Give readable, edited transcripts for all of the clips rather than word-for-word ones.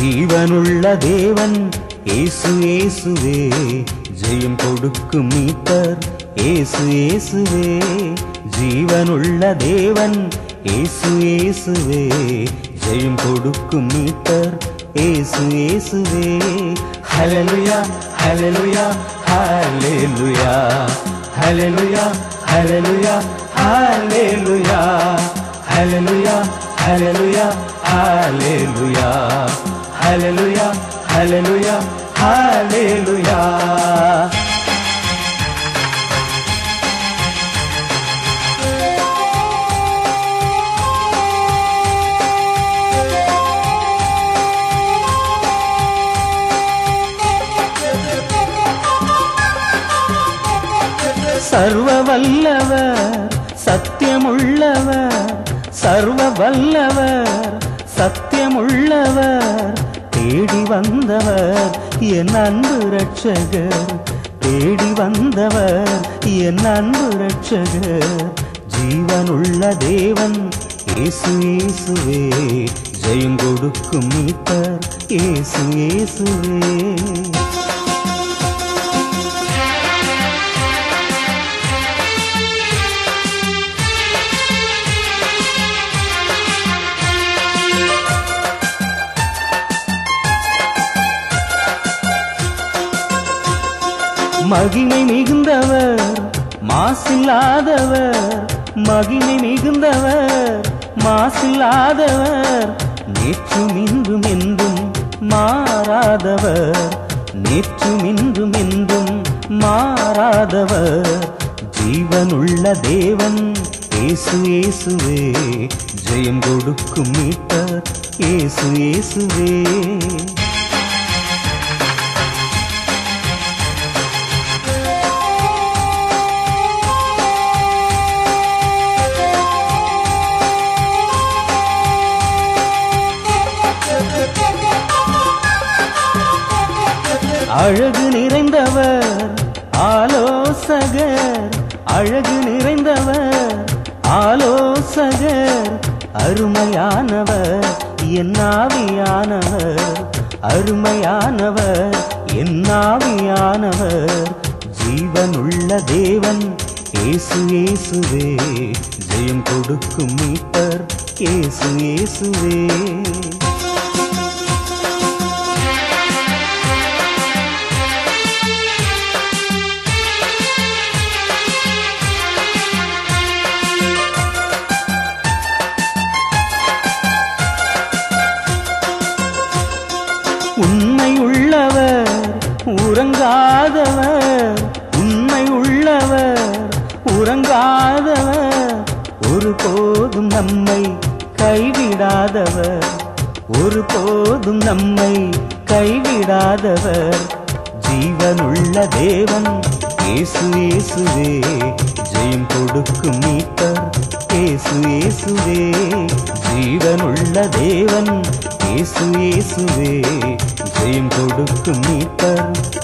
ஜீவனுள்ள தேவன் இயேசு இயேசுவே, ஜெயம் கொடுக்கும் மீட்பர் இயேசு இயேசுவே. ஜீவனுள்ள தேவன் இயேசு இயேசுவே, ஜெயம் கொடுக்கும் மீட்பர் இயேசு இயேசுவே. ஹல்லேலூயா ஹல்லேலூயா ஹல்லேலூயா ஹல்லேலூயா ஹல்லேலூயா ஹல்லேலூயா ஹல்லேலூயா ஹல்லேலூயா ஹல்லேலூயா ஹல்லேலூயா ஹல்லேலூயா ஹல்லேலூயா. சர்வ வல்லவர் சத்தியமுள்ளவர், சர்வ வல்லவர் சத்தியமுள்ளவர், தேடி வந்தவர் என் அன்பு ரட்சகர், தேடி வந்தவர் என் அன்பு ரட்சகர். ஜீவனுள்ள தேவன் இயேசு இயேசுவே, ஜெயம் கொடுக்கும் மீட்பர் இயேசு இயேசுவே. மகிமை மிகுந்தவர் மாசில்லாதவர், மகிமை மிகுந்தவர் மாசில்லாதவர், நேற்றும் இன்றும் என்றும் மாறாதவர், நேற்றும் இன்றும் என்றும் மாறாதவர். ஜீவனுள்ள தேவன் இயேசு இயேசுவே, ஜெயம் கொடுக்கும் மீட்பர் இயேசு இயேசுவே. அழகு நிறைந்தவர் ஆலோசகர், அழகு நிறைந்தவர் ஆலோசகர், அருமையானவர் என் ஆவியானவர், அருமையானவர் என் ஆவியானவர். ஜீவனுள்ள தேவன் இயேசு இயேசுவே, ஜெயம் கொடுக்கும் மீட்பர் இயேசு இயேசுவே. உண்மை உள்ளவர் உறங்காதவர், உண்மை உள்ளவர் உறங்காதவர், ஒருபோதும் நம்மை கைவிடாதவர், ஒருபோதும் நம்மை கைவிடாதவர். ஜீவனுள்ள தேவன் இயேசு இயேசுவே, ஜெயம் கொடுக்கும் மீட்பர் இயேசு இயேசுவே. ஜீவனுள்ள தேவன் இயேசு இயேசுவே, ஜெயம் கொடுக்கும் மீட்பர்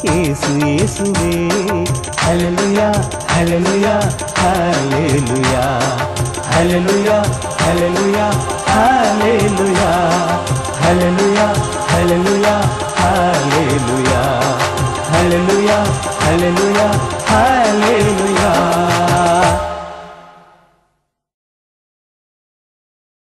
இயேசு இயேசுவே. ஹல்லேலூயா ஹல்லேலூயா ஹல்லேலூயா ஹல்லேலூயா ஹல்லேலூயா ஹல்லேலூயா ஹல்லேலூயா ஹல்லேலூயா ஹல்லேலூயா ஹல்லேலூயா ஹல்லேலூயா ஹல்லேலூயா.